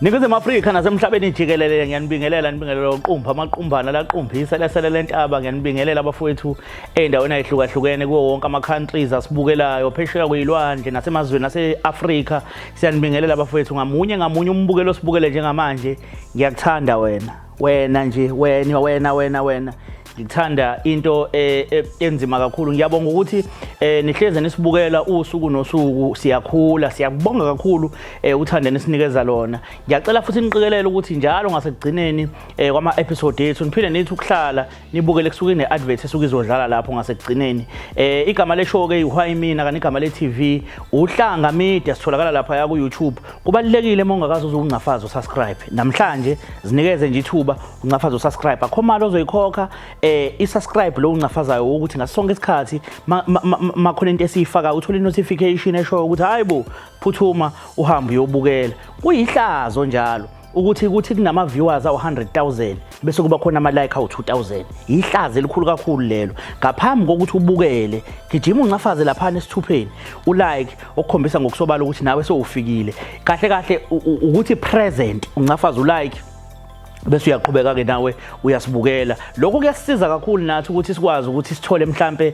Ningizimu Afrika nasemhlabeni jikelele ngiyanibingelela uQumba amaqumbana la Qumbisa lesele lentaba ngiyanibingelela abafowethu endaweni ayihlukahlukene kuwo wonke ama countries asibukelayo phesheya kuyilwandle nasemazweni aseAfrika siyanibingelela abafowethu ngamunye umbukelo osibukele njengamanje ngiyakuthanda wena nje wena ngithanda into enzima kakhulu ngiyabonga ukuthi nihleze nisibukela usuku nosuku siyakhula siyakubonga kakhulu uthande nisinikeza lona ngiyacela futhi niqikelele ukuthi njalo ngasekugcineni kwama episode yethu niphinde nithi ukuhlala nibukele kusuke ine advert esuke izodlala lapho ngasekugcineni igama le show ke ihwa imina kanti igama le TV uhlanga media sitholakala lapha ya ku YouTube kubalekile mongakazi uzuncafaza usubscribe namhlanje zinikeze nje ithuba uncafaza usubscribe akho mali ozoyikhokha i-subscribe lo uncafazayo ukuthi ngasonke isikhathi makhona into esiyifaka uthola i-notification esho ukuthi hayibo phuthuma uhambe uyobukela kuyihlazo njalo ukuthi kunama viewers awu100,000 bese kuba khona ama like awu2000 ihlazo elikhulu kakhulu lelo ngaphambi kokuthi ubukele gijima uncafaze lapha nesithupheni ulike okukhombisa ngokusobala ukuthi nawe sewufikile kahle ukuthi present uncafaze ulike bese uyaqhubeka ke nawe uyasibukela lokho kuyasisiza kakhulu nathi ukuthi sikwazi ukuthi sithole mhlambe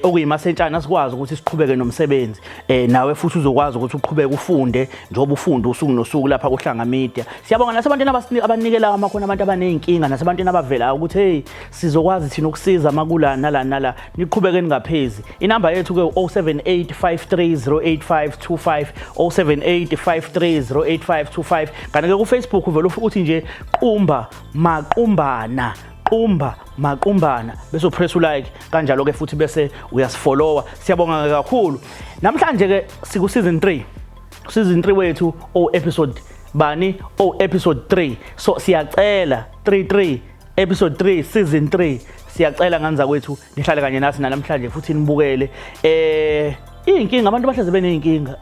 okuyimasentshana sikwazi ukuthi siqhubeke nomsebenzi nawe futhi uzokwazi ukuthi uqhubeke ufunde njengoba ufunda usuku nosuku lapha kuhlanga media siyabonga nasebantwini abanikela amakhona abantu abanezinkinga nasebantwini abavela ukuthi hey sizokwazi thina ukusiza makulana nala niqhubeke ningaphezi inamba yethu ke 0785308525 0785308525 kanti ke ku Facebook uvela uthi nje Qumba maqumbana bese upress ulike kanjalo ke futhi bese uyasifollowa siyabonga kakhulu namhlanje ke siku season 3 wethu episode bani episode 3 so siyacela 33 episode 3 season 3 siyacela nganza kwethu nihlale kanye nasi namhlanje futhi nibukele inkinga abantu bahleze beneyinkinga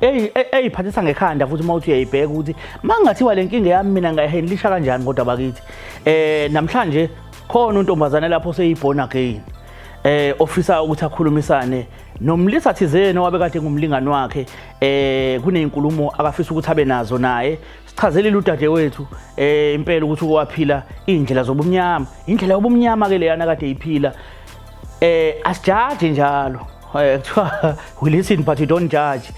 eyiphathisa ngekhanda futhi mawuthi uyayibheka ukuthi mangathiwa lenkinga yami mina ngayihandlisha kanjani kodwa bakithi namhlanje khona untombazana lapho seyibona again ofisa ukuthi akhulumisane nomlisa thizeni wabekade ngumlingani wakhe kunezinkulumo akafisa ukuthi abe nazo naye sichazelile udade wethu impela ukuthi ukwaphila indlela zobumnyama indlela yobumnyama ke leyana kade iphila asijaje njalo we listen but you don't judge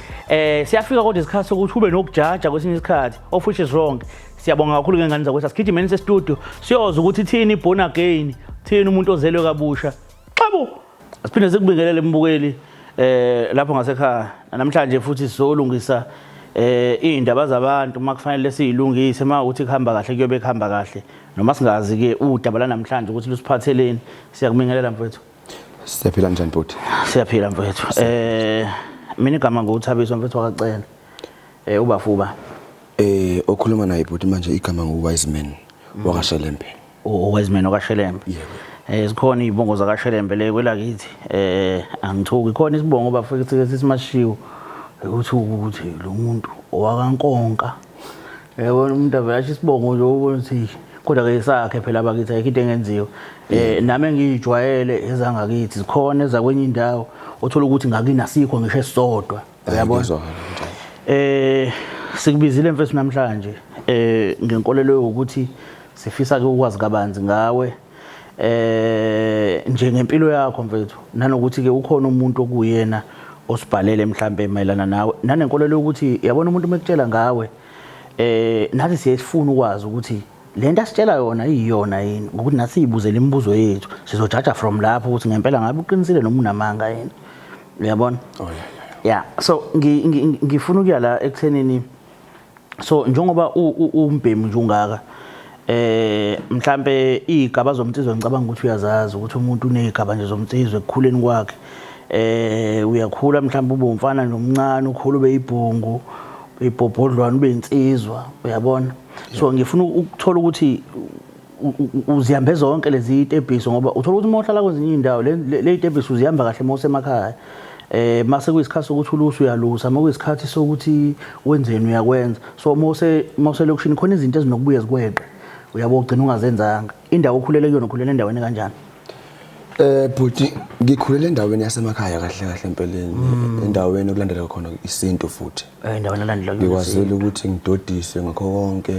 siyafika kodwa isikhathi sokuthi ube nokujaja kwesinye isikhathi of which is wrong siyabonga kakhulu ke ngani zakwethu asigijimeni se-studio siyoza ukuthi thini born again thini umuntu ozelwe kabusha xabo asiphinde sikubingelele mbukeli lapho ngasekhaya namhlanje futhi sizolungisa indaba zabantu makufanele siyilungise mawukuthi kuhamba kahle kuyobe kuhamba kahle noma singazi ke udaba la namhlanje ukuthi lusiphatheleni siyakubingelela mfowethu siyaphila njani bhuti siyaphila mfowethu mina igama nguthabiswa mfowethu wakacela ubafuba okhuluma naye bhuti manje igama nguWiseman wakashelembe uWiseman wakashelembe yebo zikhona izibongo zakashelembe le kwelakithi angithuki khona isibongo bafike simashiwo ukuthi lo muntu owakankonka yabona umuntu avela isibongo nje ubona ukuthi kodwa ke sakhe phela bakithi ayikho into engenziwa nami ngiyijwayele ezangakithi zikhona ezakwenye indawo othola ukuthi ngakinasikho ngisho esodwa uyabona sikubizile mfethu namhlanje ngenkolelo ukuthi sifisa ke ukwazi kabanzi ngawe njengempilo yakho mfethu nanokuthi ke ukhona umuntu okuyena osibhalele mhlambe mayelana nawe nanenkolelo ukuthi yabona umuntu mekutshela ngawe nathi siyefuna ukwazi ukuthi lento asitshela yona iyona yini ngokuthi nasiyibuzele imibuzo yethu sizojaja from lapho ukuthi ngempela ngabe uqinisile noma unamanga yini uyabona yeah so ngifuna ukuya la ekuthenini so njengoba umbhemu nje ungaka mhlambe igaba zomtsizwe ngicabanga ukuthi uyazazi ukuthi umuntu unegaba nje zomtsizwe ekukhuleni kwakhe uyakhula mhlambe ube umfana nomncane ukhula ube ibhungu ibhobhodlwana ube insizwa uyabona so ngifuna ukuthola ukuthi uzihamba zonke lezi itebhiso ngoba uthola ukuthi mohlala kwezinye indawo le itebhiso uzihamba kahle mawusemakhaya mase kuyisikhathi sokuthi ulusu uyalusa makuyisikhathi sokuthi wenzeni uyakwenza so mawuse lokushini khona izinto ezinokubuya zikweqe uyabo ugcina ungazenzanga indawo okhulele kuyona okhulele endaweni kanjani Bhuti ngikhulele endaweni yasemakhaya kahle kahle empeleni endaweni okulandela khona isintu futhi. Endaweni elandela Ngikwazile ukuthi ngidodise ngakho konke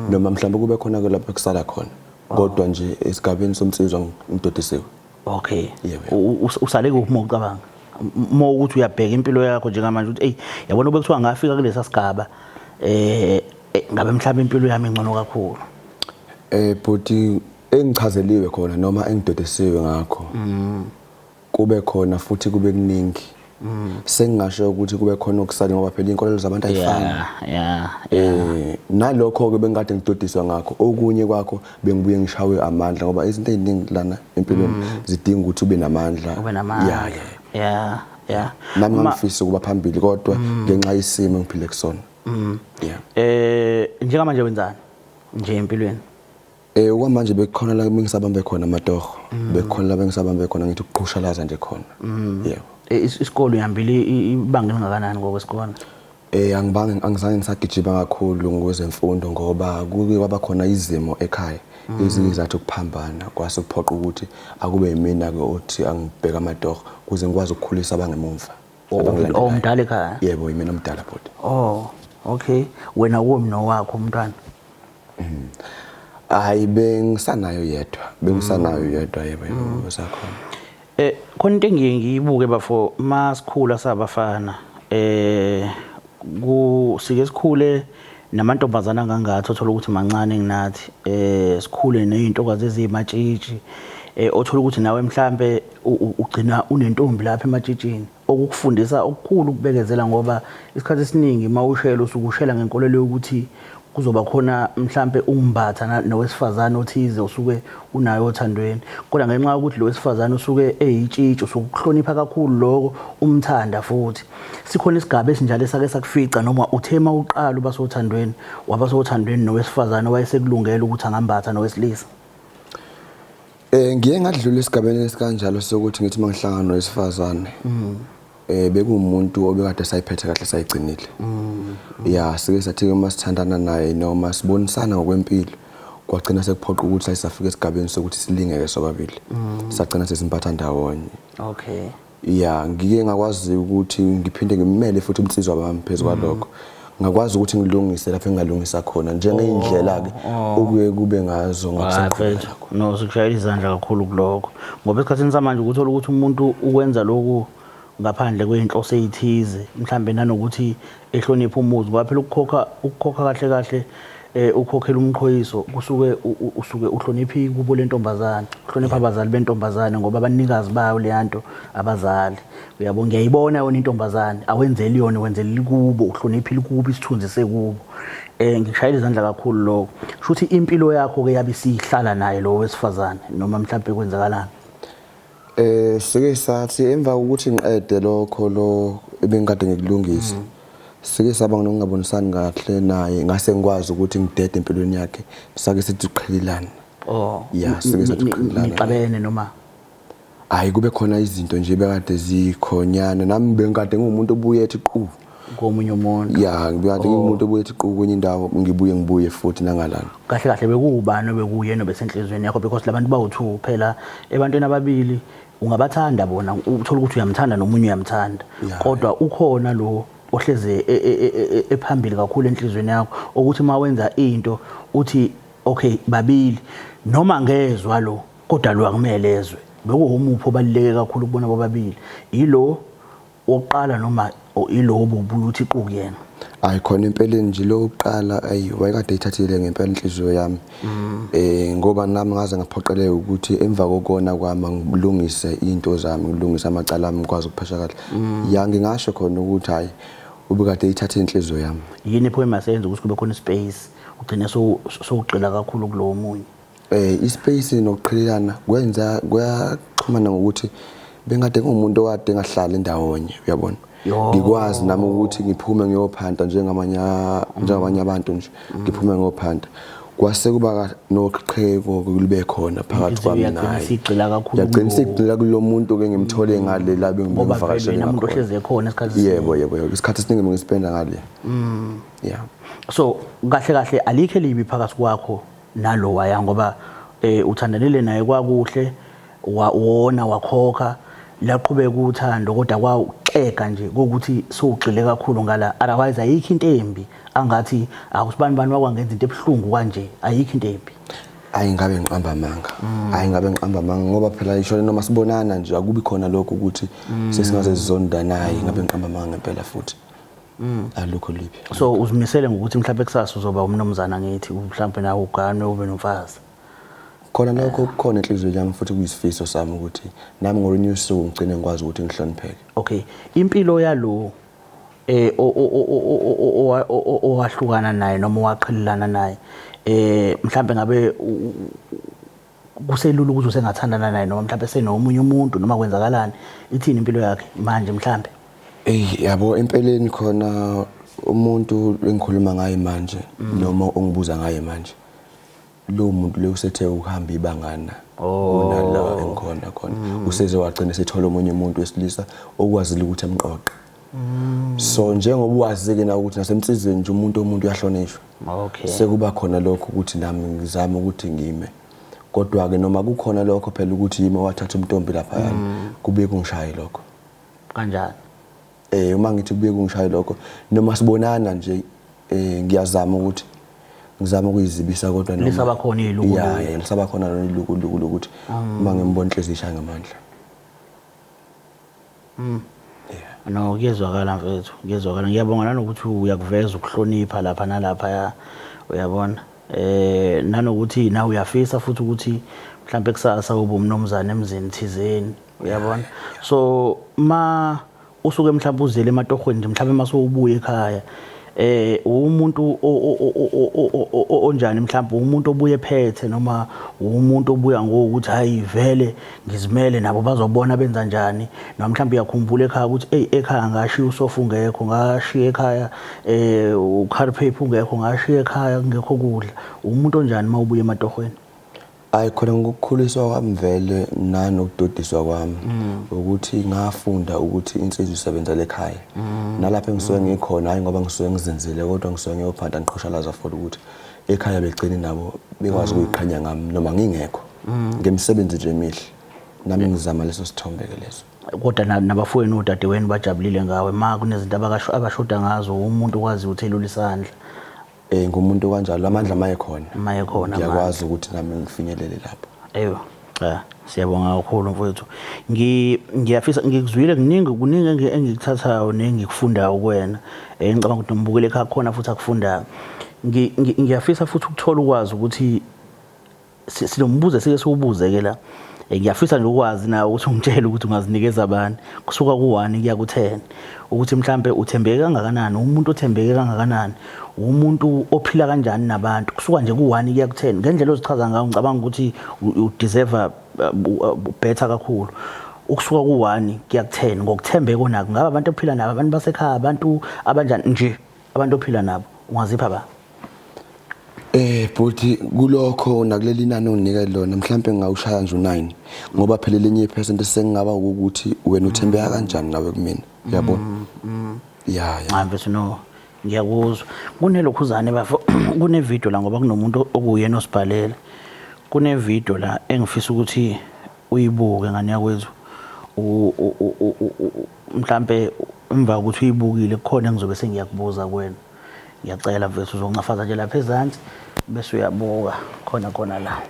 noma mhlawumbe kube khona ke lapho kusala khona. Kodwa nje esigabeni somsizwa ngidodisiwe. Okay. Usale kuphi uma ucabanga? Uma ukuthi uyabheka impilo yakho njengamanje ukuthi yabona bekuthiwa ngafika kulesa sigaba ngabe mhlawumbe impilo yami ingcono kakhulu. Bhuti engichazeliwe khona noma engidodisiwe ngakho. Kube khona futhi kube kuningi. Sengingasho ukuthi kube khona okusala ngoba phela inkolelo zabantu ayifani. Nalokho ke bengikade ngidodiswa ngakho okunye kwakho bengibuye ngishawe amandla ngoba izinto eziningi lana empilweni zidinga ukuthi ube namandla. Nami ngifisa ukuba phambili kodwa ngenxa yesimo ngiphile kusona. Njengamanje wenzani nje empilweni? Okwamanje bekukhona la bengisabambe khona amatoho. Bekukhona la bengisabambe khona ngithi ukuqhushalaza nje khona. Yebo. Isikole uyambile ibanga lingakanani ngokwesikole? Angizange ngisagijima kakhulu ngokwezemfundo ngoba kuke kwaba khona izimo ekhaya izizathu ukuphambana kwase kuphoqa ukuthi akube yimina ke othi angibheka amatoho kuze ngikwazi ukukhulisa abangemumva. Omdala ekhaya? Yebo, yimina omdala bhuti. Okay. Wena womno wakho umntwana? Hayi bengisanayo yedwa yebo usakhona. Khona into engiye ngiyibuke bafo masikhula sabafana sike sikhule namantombazana angangathi othola ukuthi mancane nginathi sikhule nezintokazi ezimatshitshi othola ukuthi nawe mhlambe ugcina unentombi lapha ematshitshini okukufundisa okukhulu ukubekezela ngoba isikhathi esiningi mawushela usukushela ngenkolelo yokuthi kuzoba khona mhlambe umbatha nowesifazana othize usuke unayo othandweni kodwa ngenxa yokuthi lo wesifazana usuke eyitshitshi usukuhlonipha kakhulu lokho umthanda futhi sikhona isigaba esinjalo esake sakufica noma uthema uqala ubasothandweni wabasothandweni nowesifazana wayesekulungela ukuthi angambatha nowesilisa. Ngiye ngadlula esigabeni esikanjalo sokuthi ngithi mangihlangana nowesifazane bekumuntu obekade sayiphethe kahle sayigcinile. Sike sathi uma sithandana naye noma sibonisana ngokwempilo kwagcina sekuphoqa ukuthi sayisafika esigabeni sokuthi silingeke sobabili. Sagcina sesimpatha ndawonye. Okay. Ngike ngakwazi ukuthi ngiphinde ngimele futhi umsizwa wami phezulu kwalokho. Ngakwazi ukuthi ngilungise lapho engalungisa khona njengeindlela ke okuye kube ngazo ngakusekhona. No, sikushayela izandla kakhulu kuloko. Ngoba esikhathini samanje ukuthola ukuthi umuntu ukwenza lokhu ngaphandle kweinhloso ezithize mhlambe nanokuthi ehlonipha umuzi ngoba phela ukukhokha kahle kahle ukhokhela umqhoyiso usuke uhloniphi kubo lentombazana uhlonipha abazali bentombazana ngoba abanikazi bayo leyanto abazali uyabona ngiyayibona yona intombazana awenzeli yona wenzeli kubo uhloniphile kubo isithunzi sekubo ngishayela izandla kakhulu lokho futhi impilo yakho ke yabe sihlala naye lo wesifazane noma mhlambe kwenzakalana. Sike sathi emva ukuthi ngiqede lokho lo ebengikade ngikulungisa sike saba ngokungabonisani kahle naye ngase ngikwazi ukuthi ngidede empilweni yakhe sake sithi uqhelelana. Sike sathi uqhelelana. Nixabene noma hayi kube khona izinto nje bekade zikhonyana nami bengikade ngumuntu obuye ethi qhu komunye umuntu. Ngibekade ngumuntu obuye ethi qhu kwenye indawo ngibuye futhi nangalana. Kahle kahle bekubani obekuyena besenhlizweni yakho because labantu bawu2 phela ebantwini ababili ungabathanda bona uthola ukuthi uyamthanda nomunye uyamthanda kodwa ukhona lo ohleze ephambili kakhulu enhlizweni yakho ukuthi mawenza into uthi okay babili noma ngezwe lo kodwa lo akumelezwe bekuwumupho balileke kakhulu kubona bobabili yilo oqala noma yilo obubuye uthi qhu kuyena. Khona impeleni nje lo uqala wayekade ethathile ngempela inhliziyo yami ngoba nami ngaze ngaphoqeleka ukuthi emva kokona kwami ngilungise into zami ngilungise amacala ami ngikwazi ukuphasha kahle. Ngingasho khona ukuthi hayi ubekade ethathe inhliziyo yami. Yini pho emasenze ukuthi kube khona space ugcine sowugcila kakhulu kulowo munye? Ispace nokuqhelelana kwenza kuyaxhumana ngokuthi bengade ngumuntu okade ngahlala endawonye uyabona. Ngikwazi nami ukuthi ngiphume ngiyophanda njengamanye abantu nje ngiphume ngiyophanda kwase kuba noqheko libe khona phakathi kwami naye. Yagcina sigcila kulo muntu ke ngimthole ngale la bengimvakashela umuntu ohleze ekhona esikhathi yebo isikhathi esiningi ngispenda ngale. So kahle kahle alikhe libi phakathi kwakho nalo waya ngoba uthandanile naye kwakuhle wona wakhokha laqhubeka uthando kodwa kwawuxega nje ukuthi sowugxile kakhulu ngala otherwise ayikho into embi angathi akusibani bani wakwangenza into ebhlungu kanje ayikho into embi hayi ngabe ngiqamba amanga hayi ngabe ngiqamba amanga ngoba phela isho noma sibonana nje akubi khona lokho ukuthi sesingaze sizonda naye ngabe ngiqamba amanga ngempela futhi alukho lipi so uzimisele ngokuthi mhlawumbe kusasa uzoba umnomzana ngithi mhlawumbe nawe ugane ube nomfazi khona lokho kukhona enhlizweni yami futhi kuyisifiso sami ukuthi nami ngolunye usuku ngicine ngikwazi ukuthi ngihlonipheke okay impilo yalo owahlukana naye noma waqhelelana naye mhlawumbe ngabe kuselula ukuthi usengathandana naye noma mhlawumbe senomunye umuntu noma kwenzakalani ithini impilo yakhe manje mhlawumbe yabo empeleni khona umuntu engikhuluma ngaye manje noma ongibuza ngaye manje lo muntu lo usethe ukuhamba ibangana unala engikhona khona useze wagcina sethola umunye umuntu wesilisa okwazile ukuthi emqoqe so njengoba uwazike na ukuthi nasemsizweni nje umuntu uyahlonishwa okay sekuba khona lokho ukuthi nami ngizama ukuthi ngime kodwa ke noma kukhona lokho phela ukuthi yimi wathatha umntombi lapha yani kube kungishaye lokho kanjani uma ngithi kube kungishaye lokho noma sibonana nje ngiyazama ukuthi ngizama ukuyizibisa kodwa noma lisaba khona iluku yeah lisaba khona iluku ukuthi uma ngimbona inhliziyo ishaya ngamandla no kuyezwakala mfethu kuyezwakala ngiyabonga nanokuthi uyakuveza ukuhlonipha lapha nalapha uyabona nanokuthi nawe uyafisa futhi ukuthi mhlawumbe kusasa ube umnomzana emzini thizeni uyabona so ma usuke mhlawumbe uzele ematohweni nje mhlawumbe masowubuye ekhaya umuntu onjani mhlawumbe umuntu obuye ephethe noma umuntu obuya ngokuthi hayi vele ngizimele nabo bazobona benza njani noma mhlawumbe uyakhumbula ekhaya ukuthi ekhaya ngashiya usofa ungekho ngashiya ekhaya uCarpape ungekho ngashiya ekhaya kungekho kudla umuntu onjani mawubuye ematohweni ayi khona ngokukhuliswa kwami vele nanokudodiswa kwami ukuthi ngafunda ukuthi insizwe isebenza lekhaya nalapha engisuke ngikhona hayi ngoba ngisuke ngizenzile kodwa ngisuke ngiyophanda ngiqhoshalaza for ukuthi ekhaya begcine nabo bekwazi ukuyiqhanya ngami noma ngingekho ngemsebenzi nje emihle nami ngizama leso sithombe ke leso kodwa nabafowenu odadewenu bajabulile ngawe ma kunezinto abashoda ngazo umuntu okwazi uthelula isandla ngumuntu kanjalo amandla mayekhona ngiyakwazi ukuthi nami ngifinyelele lapho cha siyabonga kakhulu mfowethu ngiyafisa ngikuzwile kuningi engikuthathayo nengikufundayo kuwena ngicabanga ukuthi umbukele ekhaya khona futhi akufundayo ngiyafisa futhi ukuthola ukwazi ukuthi sinombuzo sike siwubuze ke la ngiyafisa nje ukwazi nawe ukuthi ungitshele ukuthi ungazinikeza abani kusuka ku1 kuya ku10 ukuthi mhlambe uthembeke kangakanani umuntu othembeke kangakanani umuntu ophila kanjani nabantu kusuka nje ku1 kuya ku10 ngendlela ozichaza ngayo ngicabanga ukuthi u deserve better kakhulu ukusuka ku1 kuya ku10 ngokuthembeka onako ngabe abantu ophila nabo abantu basekhaya abantu abanjani nje abantu ophila nabo ungazipha ba Buti kulokho nakuleli nani onginika lona mhlambe ngawushaya nje u9 ngoba phela lenye ipercent esengingaba ukuthi wena uthembeka kanjani nawe kumina uyabona mfethu no ngiyakuzwa kunelokhuzane bafo kune video la ngoba kunomuntu okuyena osibhalela kune video la engifisa ukuthi uyibuke ngani yakwethu mhlambe emva ukuthi uyibukile kukhona engizobe sengiyakubuza kuwena ngiyacela mfethu uzoncafaza nje lapha ezantsi bese uyabuka khona la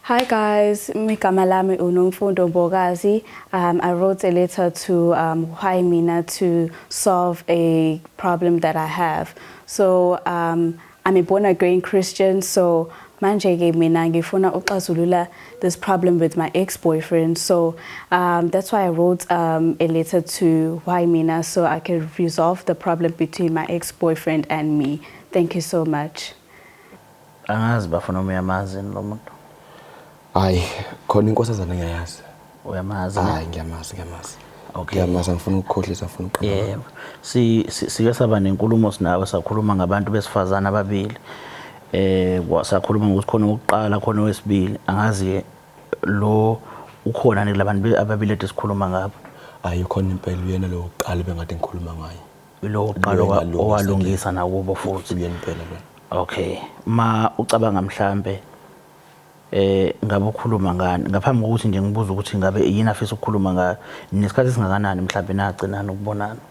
Hi guys, Migama lami uNomfundo Mbokazi. I wrote a letter to Why Mina to solve a problem that I have. So I'm a born again Christian, so manje ke mina ngifuna uxazulula this problem with my ex-boyfriend. So that's why I wrote a letter to Why Mina so I can resolve the problem between my ex-boyfriend and me. Thank you so much. Angazi bafuna uyamazi lo muntu. Hayi khona inkosazana ngiyayazi. Uyamazi? Hayi ngiyamazi. Okay. Ngiyamazi ngifuna ukukhohlisa ngifuna uqaba. Yebo. Sike saba nenkulumo sinawe sakhuluma ngabantu besifazana ababili. Sakhuluma ngokuthi khona oqala khona owesibili. Angazi lo ukhona nelabantu ababili esikhuluma ngabo. Hayi khona impela uyena lo oqala bengade ngikhuluma ngaye. Lo oqala owalungisa nakubo futhi uyena impela lo. Okay. Ma ucabanga mhlambe ngabe ukhuluma ngani ngaphambi kokuthi nje ngibuza ukuthi ngabe yini afisa ukukhuluma ngayo nesikhathi singakanani mhlawumbe nagcinana ukubonana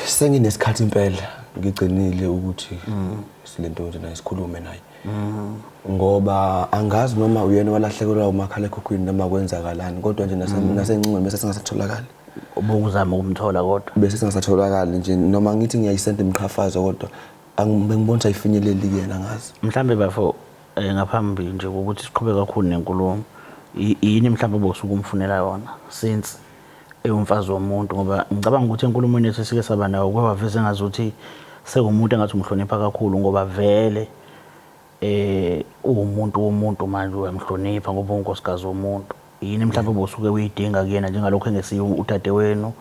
senginesikhathi impela ngigcinile ukuthi silento nje naye sikhulume naye ngoba angazi noma uyena walahlekelwa umakhala ekhukhwini noma kwenzakalani kodwa nje nasencingweni bese singasatholakala ubukuzama ukumthola kodwa bese singasatholakala nje noma ngithi ngiyayisenda imqhafazo kodwa angibengibona ayifinyeleli kuyena ngazi mhlambe bafo ngaphambi nje ukuthi siqhubeke kakhulu nenkulumo yini mhlambe bokusuka umfunela yona since eyumfazi womuntu ngoba ngicabanga ukuthi enkulumweni yethu sike saba nayo kwaveze ngazuthi sekumuntu engathi umhlonipha kakhulu ngoba vele umuntu womuntu manje uyamhlonipha ngoba unkosikazi womuntu yini mhlawumbe bosuke uyidinga kuyena njengalokho engesiyo udadewenu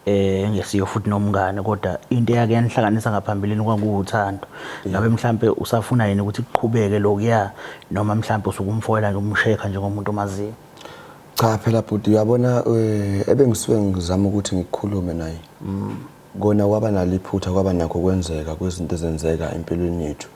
engesiyo futhi nomngane kodwa into yake yanihlanganisa ngaphambilini kwakuwuthando ngabe mhlawumbe usafuna yini ukuthi kuqhubeke lokuya noma mhlawumbe usukumfoyela nje umshekha njengomuntu omaziyo cha phela bhuti uyabona ebengisuke ngizama ukuthi ngikhulume naye kona kwaba naliphutha kwaba nakho kwenzeka kwezinto ezenzeka empilweni yethu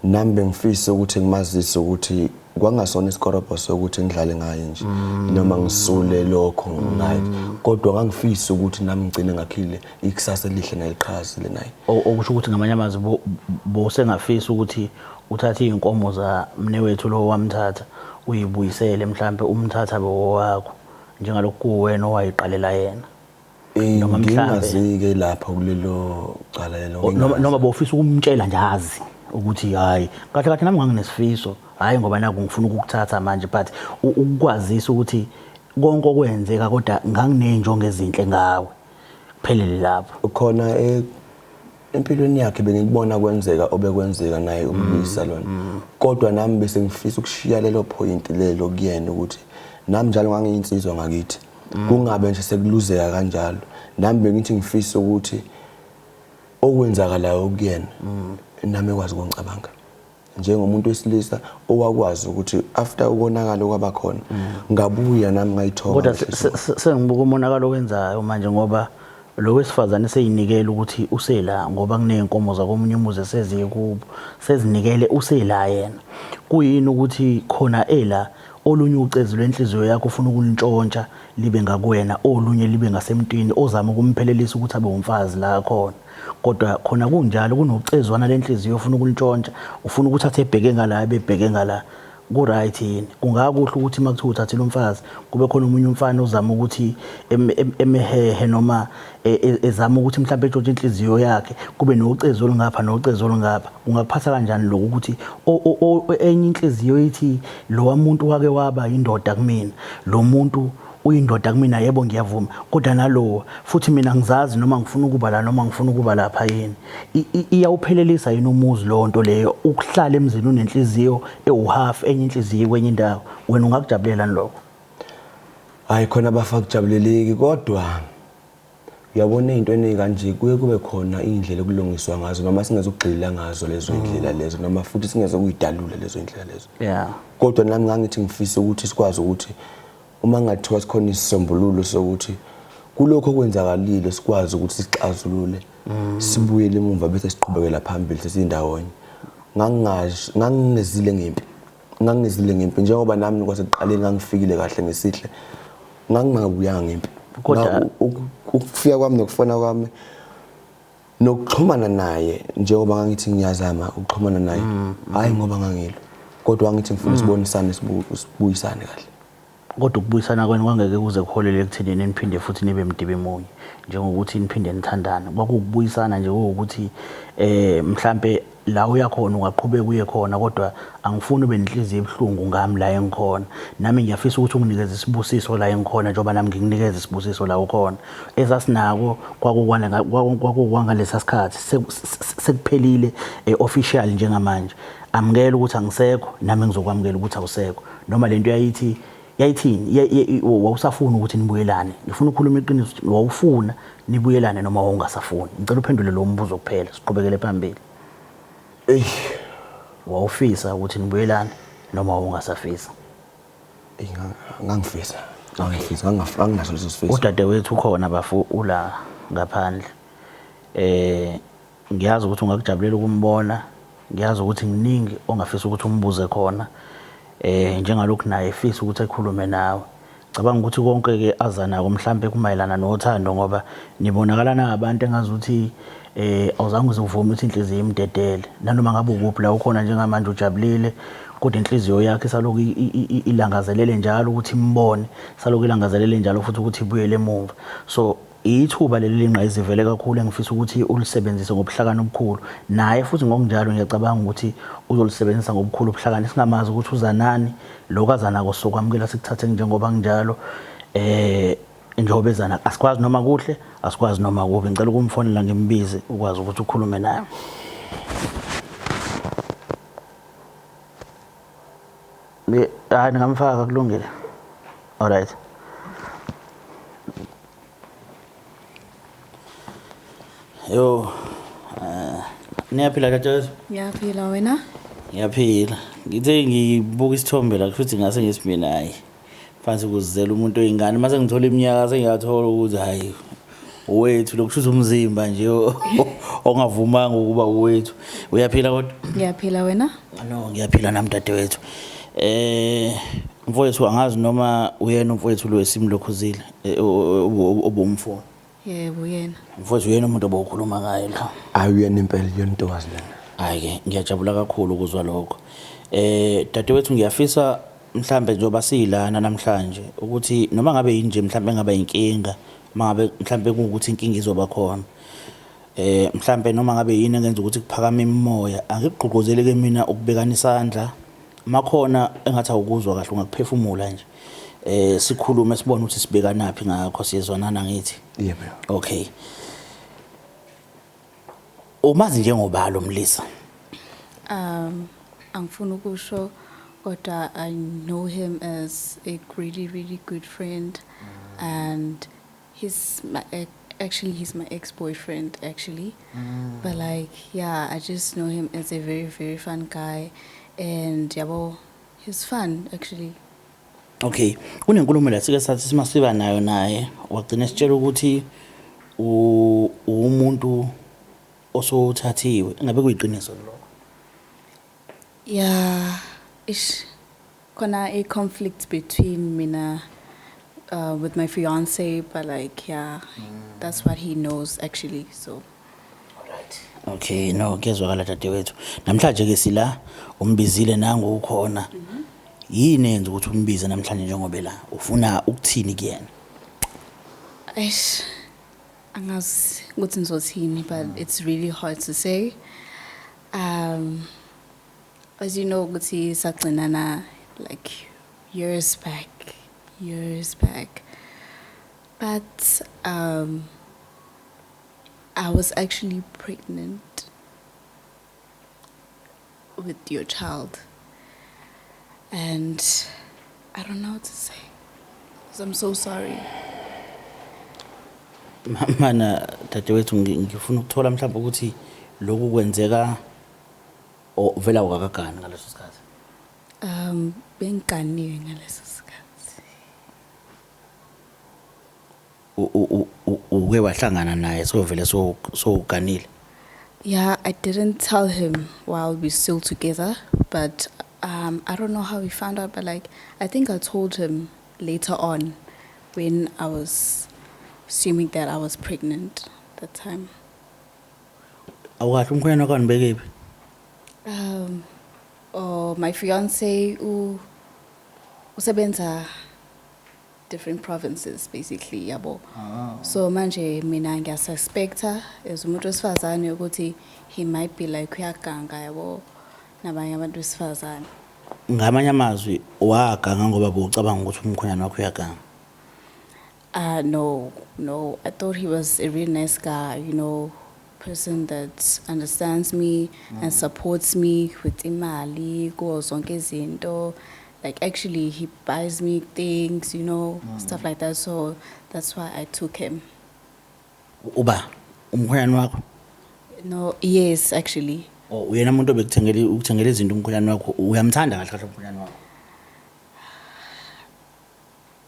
nami bengifisa ukuthi ngimazise ukuthi kwangasona isikorobho sokuthi ngidlale ngaye nje noma ngisule lokho ngaye kodwa ngangifisa ukuthi nami ngcine ngakhile ikusasa elihle neliqhazile naye okusho ukuthi ngamanye amazwi bosengafisa ukuthi uthathe inkomo za mnewethu lo wamthatha uyibuyisele mhlambe umthatha bewakho njengalokho kuwena owayiqalela yena noma ngingazike lapha kulelo cala lelo noma bofisa ukumtshela nje azi ukuthi hayi kahle kahle nami nganginesifiso hayi ngoba naku ngifuna ukukuthatha manje but ukwazisa ukuthi konke okwenzeka kodwa nganginenjongo ezinhle ngawe kuphelele lapho khona empilweni yakhe bengikubona kwenzeka obekwenzeka naye umbisa lona kodwa nami bese ngifisa ukushiya lelo point lelo kuyena ukuthi nami njalo ngangiyinsizwa ngakithi kungabe nje sekuluzeka kanjalo nami bengithi ngifisa ukuthi okwenzakalayo kuyena nami ekwazi ukungicabanga njengomuntu wesilisa owakwazi ukuthi after ukonakala kwaba khona ngabuya nami ngayithoba kodwa sengibuka umonakalo owenzayo manje ngoba lo wesifazane seyinikele ukuthi usela ngoba kunenkomo zakomunye umuzi seziye kubo sezinikele usela yena kuyini ukuthi khona ela olunye ucezu lwenhliziyo yakho ufuna ukulintshontsha libe ngakuwena olunye libe ngasemntwini ozama ukumphelelisa ukuthi abe umfazi la khona kodwa khona kunjalo kunocezwana lenhliziyo ufuna ukulintshontsha ufuna ukuthi athe ebheke ngala ebebheke ngala ku right yini kungakuhle ukuthi makuthiwa uthathile umfazi kube khona umunye umfana ozama ukuthi emehehe noma ezama ukuthi mhlawumbe etshontshe inhliziyo yakhe kube nocezo olungapha nocezo olungapha kungakuphatha kanjani lokho ukuthi enye inhliziyo ithi lo wamuntu wake waba indoda kumina lo muntu uyindoda kumina yebo ngiyavuma kodwa nalo futhi mina ngizazi noma ngifuna ukuba la noma ngifuna ukuba lapha yini iyawuphelelisa yini umuzi lonto leyo ukuhlala emzini unenhliziyo ewuhalf enye inhliziyo kwenye indawo wena ungakujabulela lokho hayi khona bafakujabuleleki kodwa uyabona izinto enikanje kuye kube khona indlela okulungiswa ngazo noma singezukugxila ngazo lezo indlela lezo noma futhi singezokuyidalula lezo indlela lezo kodwa nami ngangithi ngifisa ukuthi sikwazi ukuthi uma ngathiwa sikhona isisombululo sokuthi kulokho okwenzakalile sikwazi ukuthi sixazulule sibuyele emuva bese siqhubekela phambili sesindawonye ngangingezile ngempi njengoba nami kwasekuqaleni ngangifikile kahle ngesihle ngangingabuyanga ngempi kodwa ukufika kwami nokufona kwami nokuxhumana naye njengoba ngangithi ngiyazama ukuxhumana naye hayi ngoba ngangilo kodwa ngithi ngifuna sibonisane sibuyisane kahle kodwa ukubuyisana kwenu kwangeke kuze kuholele ekuthenini niphinde futhi nibe mdibe munye njengokuthi niphinde nithandane kwakubuyisana nje ukuthi mhlambe la uyakhona ungaqhubeka uye khona kodwa angifuni ube nenhliziyo ebhlungu ngami la engikhona nami ngiyafisa ukuthi unginikeze isibusiso la engikhona njengoba nami ngikunikeza isibusiso la ukhona esasinako kwakuwangalesa sikhathi sekuphelile official njengamanje amukela ukuthi angisekho nami ngizokwamukela ukuthi awusekho noma lento yayithini wawusafuna ukuthi nibuyelane ngifuna ukukhuluma iqiniso wawufuna nibuyelane noma wawungasafuni ngicela uphendule lo mbuzo kuphela siqhubekele phambili wawufisa ukuthi nibuyelane noma wawungasafisa ngangifisa anginaso leso sifiso udadewethu ukhona bafu ula ngaphandle ngiyazi ukuthi ungakujabulela ukumbona ngiyazi ukuthi nginingi ongafisa ukuthi umbuze khona njengalokhu naye efisa ukuthi ekhulume nawe. Cabanga ukuthi konke ke azanako mhlambe kumayelana nothando ngoba nibonakala nabantu engazuthi awuzange uzovume ukuthi inhliziyo imdedele nanoma ngabe ukuphi la ukhona njengamanje ujabulile kodwa inhliziyo yakhe saloko ilangazelele njalo ukuthi imbone saloko ilangazelele njalo futhi ukuthi ibuyele emuva. So ithuba leli linqa izivele kakhulu engifisa ukuthi ulisebenzise ngobuhlakani obukhulu naye futhi ngokunjalo ngiyacabanga ukuthi uzolisebenzisa ngobukhulu ubuhlakani singamazi ukuthi uzanani lokazanako sokwamukela sikuthathe njengoba kunjalo njengoba ezana asikwazi noma kuhle asikwazi noma kubi ngicela ukumfonela ngimbize ukwazi ukuthi ukhulume naye. Hayi ngamfaka kulungile. Alright. Yo niyaphila tatathu? Ngiyaphila wena? Ngiyaphila. Ngithe ngibuka isithombe la futhi ngase ngesimina hayi. Phansi kuzizela umuntu oyingane mase ngithola iminyaka sengiyathola ukuthi hayi uwethu lokushuza umzimba nje ongavumanga ukuba uwethu. Uyaphila kodwa? Ngiyaphila wena? No, ngiyaphila nami dadewethu. Mfowethu angazi noma uyena umfowethu lo weSimo Lokhuzile obumfuna. Yebo uyena. Mfowethu uyena umuntu obukhuluma ngaye la. Ayuyena impela yona intokazi lena. Hayi ke ngiyajabula kakhulu ukuzwa lokho. Dadewethu ngiyafisa mhlambe njoba silana namhlanje ukuthi noma ngabe yini nje mhlambe ngaba inkinga mangabe mhlambe kungukuthi inkinga izoba khona. Mhlambe noma ngabe yini engenza ukuthi kuphakame imimoya angikugqugquzele ke mina ukubekana isandla makhona engathi awukuzwa kahle ungakuphefumula nje. Sikhulume sibone ukuthi sibekanaphi ngakho siyezwanana ngithi. Yebo. Okay. Umazi njengobalo Mlisa? Angifuni ukusho kodwa I know him as a really good friend and he's my ex-boyfriend actually. But like yeah, I just know him as a very fun guy and yabo he's fun actually. Okay, kunenkulumo la sike sathi simasiba nayo naye wagcina sitshela ukuthi umuntu osothathiwe ngabe kuyiqiniso lokho. Yeah, ish khona a conflict between mina with my fiance but like yeah, that's what he knows actually so. Alright. Okay, no ngiyezwakala dadewethu. Namhlanje ke sila umbizile nangu ukhona. Yini enza ukuthi umbize namhlanje njengoba la ufuna ukuthini kuyena? Eish angazi ukuthi ngizothini but it's really hard to say. As you know ukuthi sagcinana like years back but I was actually pregnant with your child. And I don't know what to say. So I'm so sorry. Mana dadewethu ngifuna ukuthola mhlawumbe ukuthi lokhu kwenzeka vela ukakagana ngaleso sikhathi. Bengiganiwe ngaleso sikhathi. Uke wahlangana naye so vele so uganile. Yeah, I didn't tell him while we still together, but I don't know how we found out, but like I think I told him later on when I was assuming that I was pregnant that time. Awukahle umkhwena wakho nibekephi? My fiance usebenza different provinces basically yabo. So manje mina ngiyasuspecta as umuntu wesifazane ukuthi he might be like uyaganga yabo nabanye abantu besifazane. Ngamanye amazwi waganga ngoba bowucabanga ukuthi umkhwenyana wakho uyaganga. No, I thought he was a really nice guy, you know, person that understands me and supports me with imali, goes zonke izinto. Like actually he buys me things, you know, stuff like that. So that's why I took him. Uba umkhwenyana wakho? No, yes, actually. Uyena umuntu obekuthengela izinto umkhwenyana wakho uyamthanda kahle kahle umkhwenyana wakho?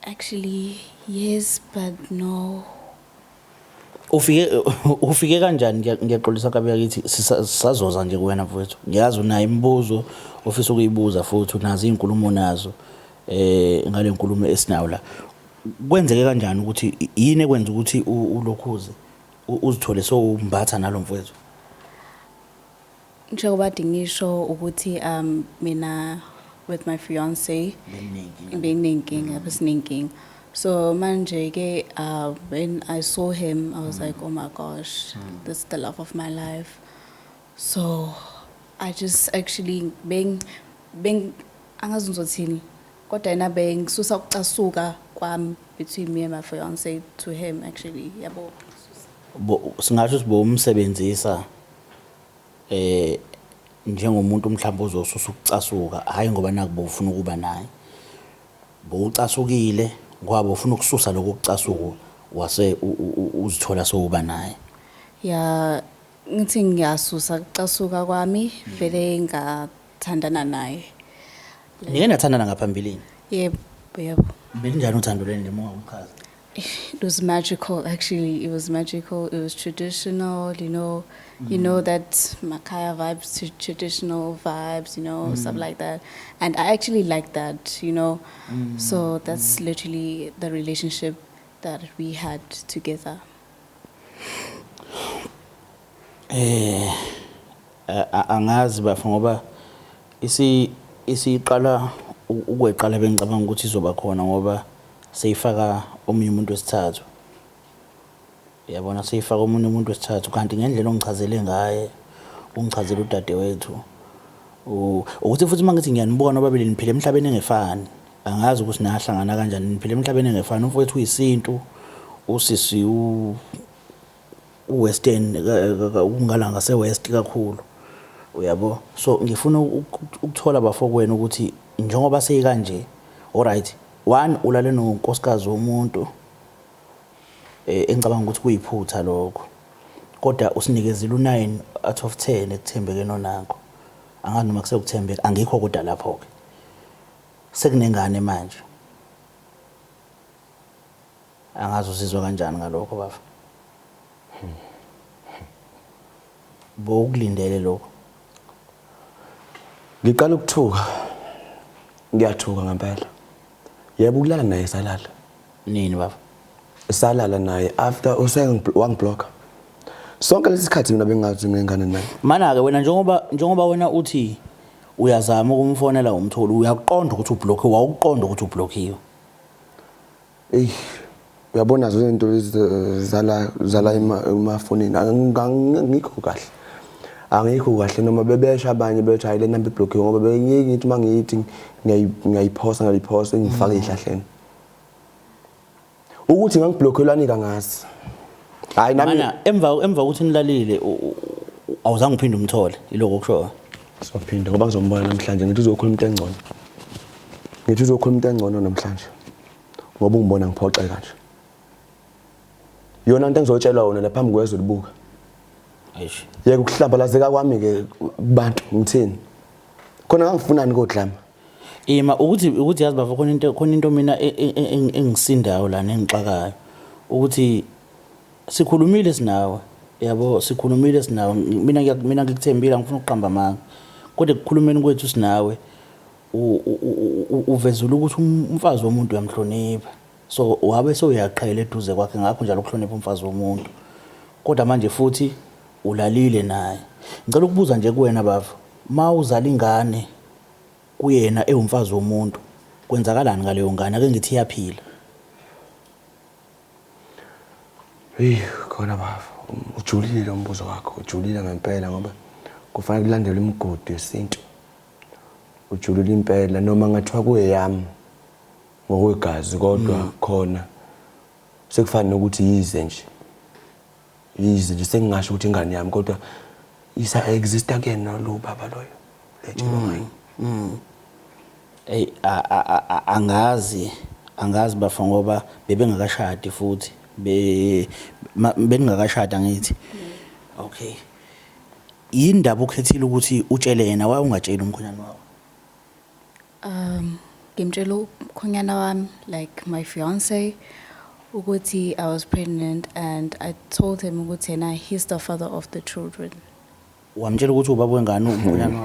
Actually, yes, but no. ufike kanjani ngiyaxolisa kabi yakithi sisazoza nje kuwena mfowethu ngiyazi unayo imibuzo ofisa ukuyibuza futhi unazo izinkulumo nazo ngale nkulumo esinayo la kwenzeke kanjani ukuthi yini ekwenza ukuthi ulokhuze uzithole so umbatha nalo mfowethu njengoba dingisho ukuthi mina with my fiance benginenkinga besinenkinga so manje ke when I saw him I was like oh my gosh this is the love of my life so I just actually angazi ngizothini kodwa yena bengisusa ukucasuka kwami between me and my fiance to him actually yabo singasho sibo umsebenzisa njengomuntu mhlawumbe ozosusa ukucasuka hayi ngoba nakubo ufuna ukuba naye bowucasukile ngoba ufuna ukususa lokho kucasuka wase uzithola sowuba naye ya ngithi ngiyasusa ukucasuka kwami vele ngathandana naye niye nathandana ngaphambilini yebo belinjani uthando lweni lemoya umkhazi it was magical actually it was magical it was traditional you know that Makaya vibes to traditional vibes stuff like that and I actually like that so that's literally the relationship that we had together angazi bafa ngoba isiqala ukweqala bengicabanga ukuthi izoba khona ngoba seyifaka omunye umuntu wesithathu yabona seyifaka omunye umuntu wesithathu kanti ngendlela ongichazele ngaye ungichazela udadewethu ukuthi futhi mangithi ngiyanibona babili niphile emhlabeni engefani angazi ukuthi nahlangana kanjani niphile emhlabeni engefani umfowethu uyisintu usisi uwestern ungala ngase west kakhulu uyabo so ngifuna ukuthola bafokwena ukuthi njengoba seyikanje alright one ulale nonkosikazi womuntu engicabanga ukuthi kuyiphutha lokho kodwa usinikezile u9 out of 10 ekuthembekeni onakho angazi noma kusekuthembeka angikho kodwa lapho ke sekunengane manje angazi usizwa kanjani ngalokho bafa bokulindele lokho ngiqala ukuthuka ngiyathuka ngempela yebo ukulala naye salala nini bafa salala naye after wangiblock sonke lesikhathi mina bengazi ngengane naye mana ke wena njengoba wena uthi uyazama ukumfonela umtholi uyaqonda ukuthi ublock wawuqonda ukuthi ublockiwe uyabona zonke izinto zala emafonini angikho kahle noma bebesha abanye bethi hayi le number iblokiwe ngoba bengiyeki ngithi mangiyithi ngiyayiphosa ngifake ihlahleni ukuthi ngangiblokelani kangazi hayi nami mana emva ukuthi nilalile awuzange uphinde umthole iloko kusho sophinda ngoba ngizombona namhlanje ngithi uzokhuluma into engcono namhlanje ngoba ungibona ngiphoxeka kanje yona into engizotshelwa wona laphambi kwezwe libuka eish yeke ukuhlabalazeka kwami ke kubantu ngithini khona ngangifunani kodlama ima ukuthi yazi bafo khona into mina engisindayo la nengixakayo ukuthi sikhulumile sinawe yabo sikhulumile sinawe mina ngikuthembile ngifuna ukuqamba amanga kodwa ekukhulumeni kwethu sinawe uvezula ukuthi umfazi womuntu uyamhlonipha so wabe soyaqhela eduze kwakhe ngakho njalo ukuhlonipha umfazi womuntu kodwa manje futhi ulalile naye ngicela ukubuza nje kuwena bafo mawuzala ingane kuyena ewumfazi womuntu kwenzakalani ngaleyo ngane ake ngithi iyaphila khona bafo ujulile umbuzo wakho ujulile ngempela ngoba kufanele kulandelwe imigudu yesintu ujulile impela noma ngathiwa kuyeyami ngokwegazi kodwa khona sekufanele ukuthi yize nje sengingasho ukuthi ingane yami kodwa isa exist again lo baba loyo letshelo ngayo angazi bafa ngoba bebengakashadi futhi beningakashada ngithi okay indaba ukhethile ukuthi utshele yena waye ungatsheli umkhonyana wakho ngimtshela umkhonyana wami like my fiance ukuthi I was pregnant and I told him ukuthi yena he's the father of the children. Wamtshela ukuthi ubaba wengane umkhonyana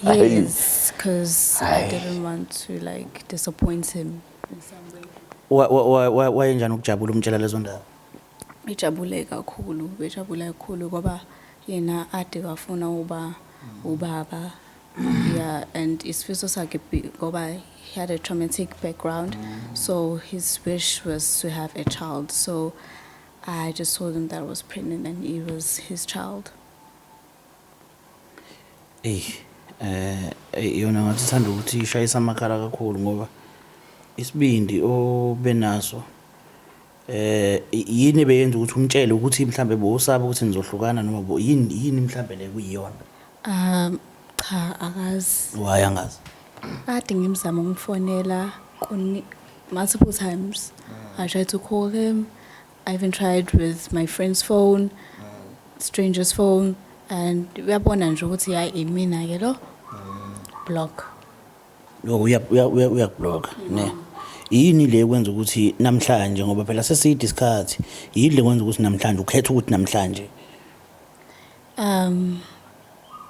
wakho. Yes, because I didn't want to like disappoint him in some way. Wayenjani ukujabula umtshela lezo ndaba? Bejabule kakhulu ngoba yena ade wafuna ubaba. Yeah, and isifiso sakhe ngoba he had a traumatic background, so his wish was to have a child. So I just told him that I was pregnant and it was his child. Yona ngathi sithanda ukuthi ishayisa amakhala kakhulu ngoba isibindi obenaso yini beyenza ukuthi umtshele ukuthi mhlambe bowusaba ukuthi nizohlukana noma yini mhlambe le kuyiyona? Cha, akazi. Why angazi? Ade ngimzama ukufonela multiple times. I tried to call him. I even tried with my friend's phone, stranger's phone, and uyabona nje ukuthi hayi imina ke lo block. Uyakublock ne. Yini le kwenza ukuthi namhlanje ngoba phela sesiyidi isikhathi yini le kwenza ukuthi namhlanje ukhetha ukuthi namhlanje?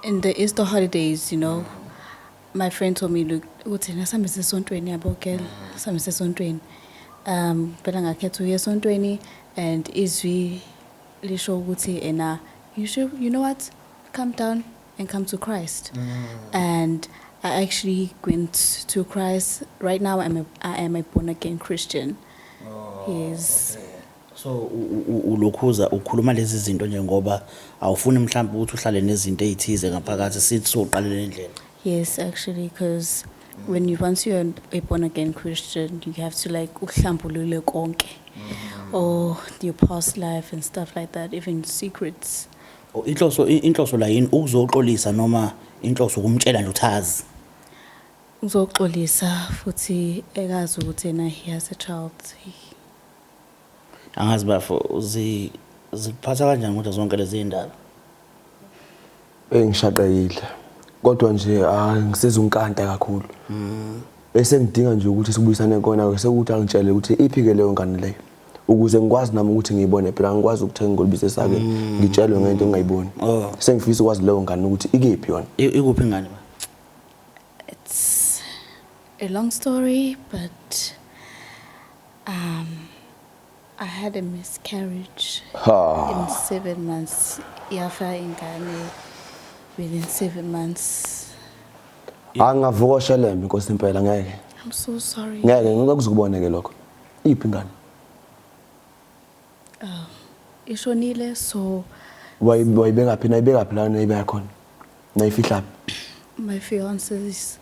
In the Easter holidays, you know, my friend told me, look, uthi nasambe sesontweni yabo girl, sambe sesontweni. Phela ngakhetha uye esontweni and izwi lisho ukuthi ena you know what? Come down and come to Christ. And I actually went to Christ. Right now I am a born again Christian. Yes. Okay. So ulokhuza ukhuluma lezi zinto nje ngoba awufuni mhlawumbe ukuthi uhlale nezinto ezithize ngaphakathi sithi soqalela endlela. Yes, actually, because once you're a born again Christian, you have to like uhlambulule konke, or your past life and stuff like that, even secrets. Inhloso la yini ukuzoxolisa noma inhloso ukumtshela nje uthazi? Uzoxolisa futhi ekazi ukuthi yena he has a child. Angazi bafo ziphatha kanjani kodwa zonke lezi indaba? Ngishaqekile. Kodwa nje ngisezungkanta kakhulu. Bese ngidinga nje ukuthi sibuyisane kona sekuthi angitshele ukuthi iphike leyo ngane leyo. Ukuze ngikwazi nami ukuthi ngiyibone phela ngikwazi ukuthenga ingolibise sake ngitshelwe ngento engayiboni. Sengifisa ukwazi leyo ngane ukuthi ikephi yona. Ikuphi ingane ba? It's a long story, but I had a miscarriage in 7 months. Yafa ingane within 7 months. Angavukosheleme Nkosi impela ngeke. I'm so sorry. Ngeke ngikuzukuboneke lokho. Iphi ingane? Ishonile, so wayibeka phi nayibeka phi la nayibeka khona? Nayifihla phi? my fiance's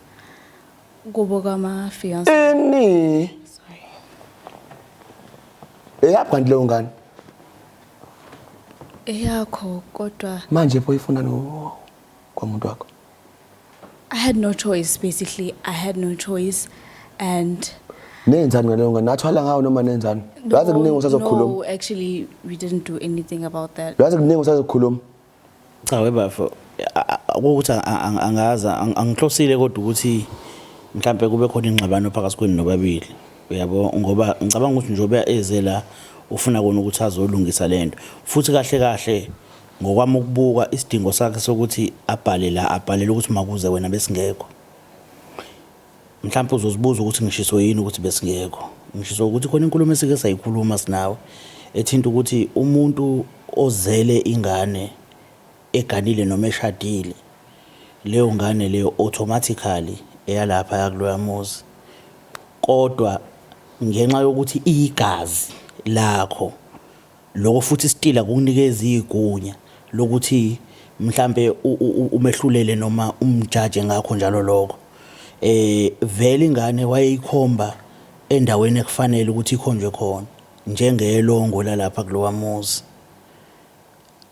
kubo kama fiance. Sorry. Eyaphi kanti leyo ngane? Eyakho kodwa Manje pho ifuna no kwamuntu wakho. I had no choice, basically. I had no choice, and Nenzani ngaleyo ngane? Nathwala ngawo noma nenzani? Yazi kuningi usazokhuluma. no, actually, we didn't do anything about that. Yazi kuningi usazokhuluma. Cha webafo ukuthi angaza angihlosile kodwa ukuthi mhlambe kube khona ingxabano phakathi kwenu nobabili. Uyabo ngoba ngicabanga ukuthi njobe ezela ufuna kona ukuthi azolungisa lento. Futhi kahle ngokwami ukubuka isidingo sakhe sokuthi abhalele ukuthi makuze wena besingekho. Mhlawumbe uzozibuza ukuthi ngishiso yini ukuthi besingekho. Ngishiso ukuthi khona inkulumo esike sayikhuluma sinawe ethinta ukuthi umuntu ozele ingane eganile noma eshadile leyo ngane leyo automatically eyalapha yakuloya muzi. Kodwa ngenxa yokuthi igazi lakho lokho futhi stila kukunikeza igunya lokuthi mhlambe umehlulele noma umjudge ngakho njalo lokho vele ingane wayeyikhomba endaweni ekufanele ukuthi ikhonjwe khona njengelongo lalapha kulowa muzi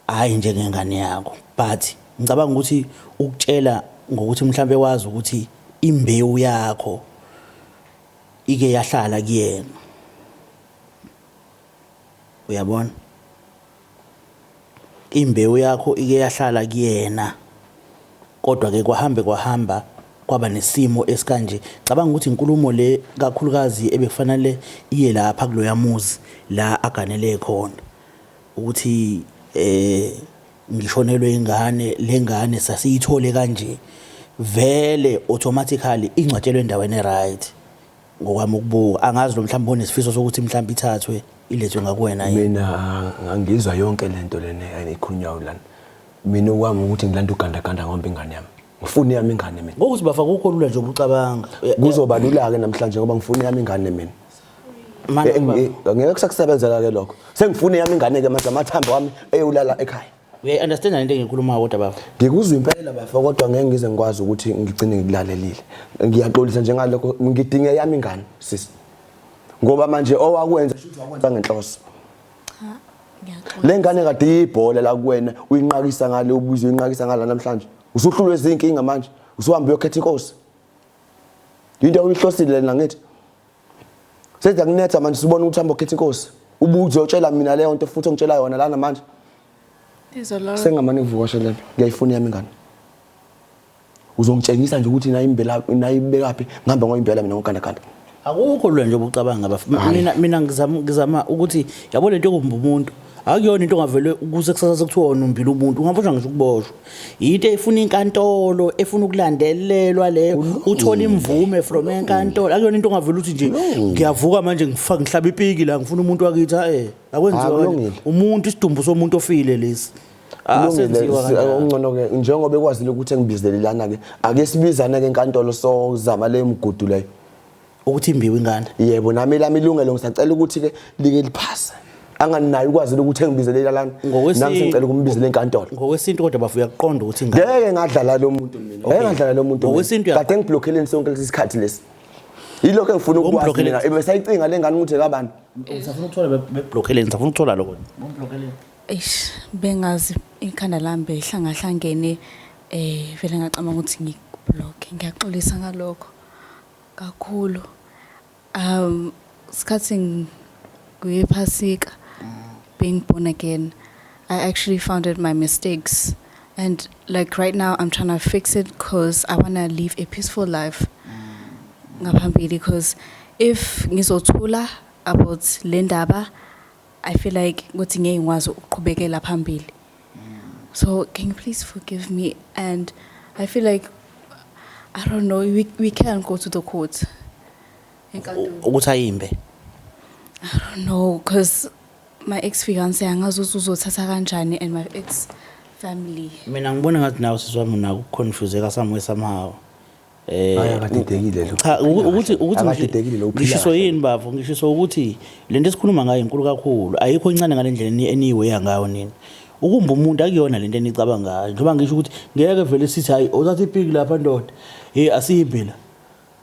hayi njengengane yakho. But ngicabanga ukuthi ukutshela ngokuthi mhlambe wazi ukuthi imbewu yakho ike yahlala kuyena. Uyabona? Imbewu yakho ike yahlala kuyena. Kodwa ke kwahamba kwaba nesimo esikanje cabanga ukuthi inkulumo le kakhulukazi ebekufanele iye lapha kuloya muzi la aganele khona ukuthi ngishonelwe ingane lengane sasiyithole kanje vele automatically ingcwatshelwe endaweni eright ngokwami ukubuka angazi lo mhlawumbe onesifiso sokuthi mhlawumbe ithathwe ilethwe ngakuwena yini mina ngangizwa yonke lento lena ekhulunywayo lana mina okwami ukuthi ngilanda ugandaganda ngombe ingane yami ngifuna yami ingane mina ngokuthi bafa kukho lula nje ubucabanga kuzoba lula ke namhlanje ngoba ngifuna yami ingane mina ngeke kusakusebenzela ke lokho sengifuna yami ingane ke manje amathambo wami eyolala ekhaya uyayi-understand lento engiyikhulumayo kodwa bafa ngikuzwa impela bafa kodwa ngeke ngize ngikwazi ukuthi ngigcine ngikulalelile ngiyaxolisa njengalokho ngidinge yami ingane sisi ngoba manje owakwenza shuthi wakwenza ngenhloso lengane kade ibhola la kuwena uyinqakisa ngale ubuzo uyinqakisa ngala namhlanje usuhlulwe izinkinga manje usuhamba uyokhetha inkosi into uyihlosile lena ngithi senza kunetha manje sibona ukuthi hamba ukhetha inkosi ubuzo utshela mina leyo nto futhi ongitshela yona lana manje sengamane ngivukashe lapha ngiyayifuna yami ingane uzongitshengisa nje ukuthi nayibekaphi ngihamba ngoyimbela mina ngokandakanda akukho lula nje ubucabanga bafa mina ngizama ukuthi yabo lento kumba umuntu akuyona into ongavele ukuze kusasa sekuthiwa unombila umuntu ungaboshwa ngisho ukuboshwa into efuna inkantolo efuna ukulandelelwa leyo uthola imvume from enkantolo akuyona into ongavele uthi nje ngiyavuka manje ngihlaba ipiki la ngifuna umuntu wakithi akwenziwa umuntu isidumbu somuntu ofile lesi asenziwa kanjalo ongcono ke njengoba ekwazile ukuthi engibizelelana ke ake sibizane ke enkantolo sozama le migudu leyo ukuthi imbiwe ingane yebo nami lami ilungelo ngisacela ukuthi ke like liphasa anganinayo ukwazi ukuthi engibizelela lana nami sengicela ukumbizela enkantolo ngokwesintu kodwa bafuya kuqonda ukuthi ingane ngeke ngadlala lo muntu mina ngeke ngadlala lo muntu ngokwesintu kade ngiblockheleni sonke lesi sikhathi lesi yilokho engifuna ukwazi mina ebesayicinga lengane ukuthi kabani usafuna ukuthola beblockheleni usafuna ukuthola lokho bomblockheleni bengazi ikhanda lami behlangahlangene vele ngacama ukuthi ngiblock ngiyaxolisa ngalokho kakhulu skating kuyephasika being born again I actually found out my mistakes and like right now I'm trying to fix it because I want to live a peaceful life ngaphambili because if ngizothula about lendaba I feel like ukuthi ngeke ngikwazi ukuqhubekela phambili so can you please forgive me and I feel like I don't know we can go to the court ukuthi ayimbe I don't know because my ex-fiancé angazi uzothatha kanjani and my ex family mina ngibona ngathi nawe siswami naku confuseka somehow akadidekile lo cha ukuthi ngishiso yini bafo ngishiso ukuthi lento esikhuluma ngayo inkulu kakhulu ayikho incane ngalendlela eniyiwe ngayo nini ukumba umuntu akuyona lento enicabanga ngayo njengoba ngisho ukuthi ngeke vele sithi hayi uzatha ipiki lapha ndoda asiyiphila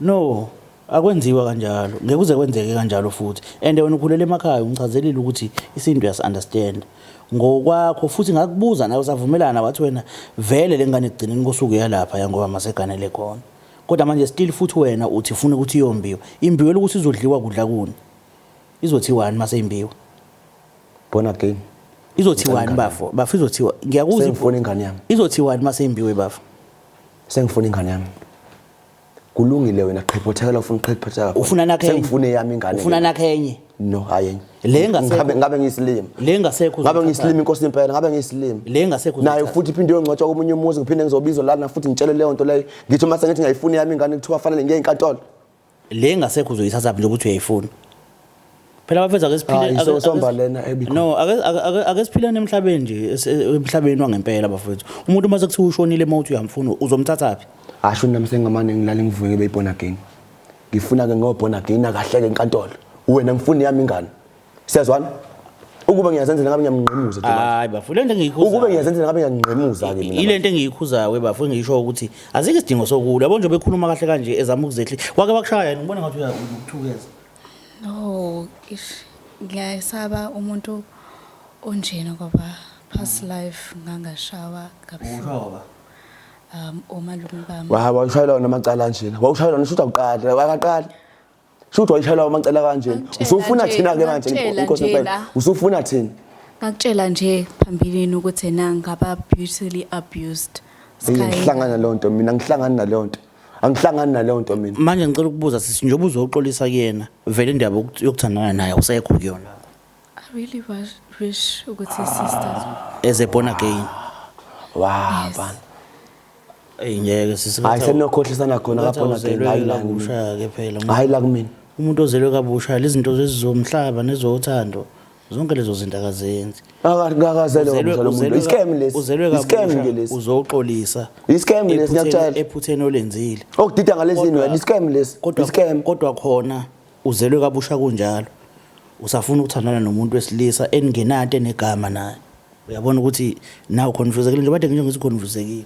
no akwenziwa kanjalo ngeke kuze kwenzeke kanjalo futhi and wena ukhulela emakhaya ungichazelile ukuthi isinto yas understand ngokwakho futhi ngakubuza nawe usavumelana wathi wena vele lengane igcineni kosuku yalapha yangoba maseganele khona kodwa manje still futhi wena uthi ufuna ukuthi iyombiwe imbiwe ukuthi izodliwa kudla kuni izothiwani mase imbiwe born again izothiwani bafo izothiwa ngiyakuzwa sengifuna ingane yami izothiwani mase imbiwe bafo sengifuna ingane yami kulungile wena qhiphothela ufuna qhiphothela ufuna nakhe sengifune yami ingane ufuna nakhe enye no hayi le ngasekho ngabe ngiyisilimi le ngasekho ngabe ngiyisilimi inkosi impela ngabe ngiyisilimi le ngasekho nayo futhi iphinde yongcotshwa komunye umuzi ngiphinde ngizobizwa lana futhi ngitshele leyo nto leyo ngithi mase ngithi ngiyifuna yami ingane kuthiwa fanele ngiye enkantolo le ngasekho uzoyithatha nje ukuthi uyayifuna phela bafethu ake siphile somba lena ebikho no ake siphilane emhlabeni nje emhlabeni wangempela bafethu umuntu mase kuthiwa ushonile emawuthi uyamfuna uzomthathaphi asho nami sengamane ngilala ngivuke beyibona again ngifuna ke ngobona again akahleke enkantolo wena ngifuna yami ingane siyazwana ukube ngiyazenzela ngabe ngiyamnqemuza nje hayi bafu lento engiyikhuza ukube ngiyazenzela ngabe ngiyangqemuza ke mina ile nto engiyikhuza webafu ngisho ukuthi azike isidingo sokulwa yabo nje bekhuluma kahle kanje ezama ukuzehli wake bakushaya ngibona ngathi uyakuthukeza no ngiyasaba umuntu onjena ngoba past life ngangashawa kabuhlungu omalume bami washayela namacala kanjena wawushayela ngisho uqala wakaqala Shuthu wayishayela amacala kanjena usufuna thina ke manje inkosi impela usufuna thina ngakutshela nje phambilini ukuthi ngaba brutally abused ngihlangana lonto mina ngihlangana nalonto angihlangani naleyo nto mina. Manje ngicela ukubuza sisi njengoba uzoxolisa kuyena vele indaba yokuthandana naye awusekho kuyona. I really wish ukuthi sisters. As a born again. Wow, Yes. bana. Ngeke sisi. Hayi senokhohlisana khona lapho Uzelwe hayi la kabusha ke phela. hayi la kumina. Umuntu ozelwe kabusha lezi zinto zezomhlaba nezothando zonke lezo zinto akazenzi. Ngakazelwe ngomhlalo umuntu. Iscam lesi. Uzelwe Iscam kabusha lesi. uzoxolisa. Iscam lesi ngiyatshela. Ephutheni olenzile. Okudida ngalezini wena iscam lesi. Iscam. Kodwa khona uzelwe kabusha kunjalo. Usafuna ukuthandana nomuntu wesilisa engenanto enegama naye. Uyabona ukuthi nawe confused njengoba nje ngizwe confused.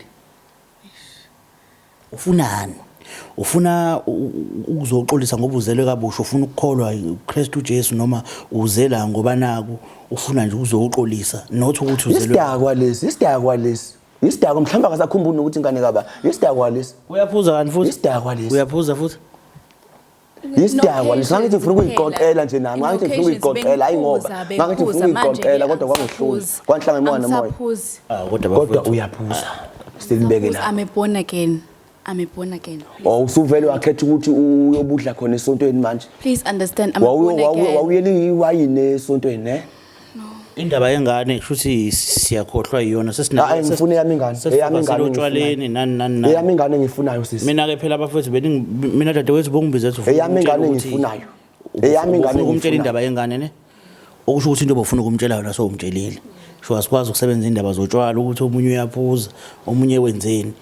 Ufunani? Ufuna ukuzoxolisa ngoba uzelwe kabusha, ufuna ukukholwa uKristu Jesu noma uzela ngoba naku ufuna nje uzoxolisa not ukuthi uzelwe. Isidakwa lesi. Isidakwa mhlawumbe akasakhumbuli ukuthi ingane kaba. Isidakwa lesi. Uyaphuza kanti futhi? Isidakwa lesi. Uyaphuza futhi? Isidakwa lesi ngithi ufuna ukuyixoxela nje nami. Ngithi ufuna ukuyixoxela hayi ngoba. Ngithi ufuna ukuyixoxela kodwa kwangihlula. Kwanhlanga emoya nomoya. Kodwa uyaphuza. Silibekela. I'm a born again. I'm a born again. Oh usuvele wakhetha ukuthi uyobudla khona esontweni manje. Please understand, I'm a born again. Wawuyeli iwayini esontweni ne? Indaba yengane kushuthi siyakhohlwa iyona Hayi ngifuna yami ingane. Eyami ingane utshwaleni nani. Eyami ingane ngifunayo sisi. Mina ke phela abafowethu mina dadewethu bongibiza ethi Eyami ingane ngifunayo. Eyami ingane umtshela indaba yengane ne. Okusho ukuthi into obufuna ukumtshela yona so umtshelile. Sho asikwazi ukusebenza indaba zotshwala ukuthi omunye uyaphuza, omunye wenzeni.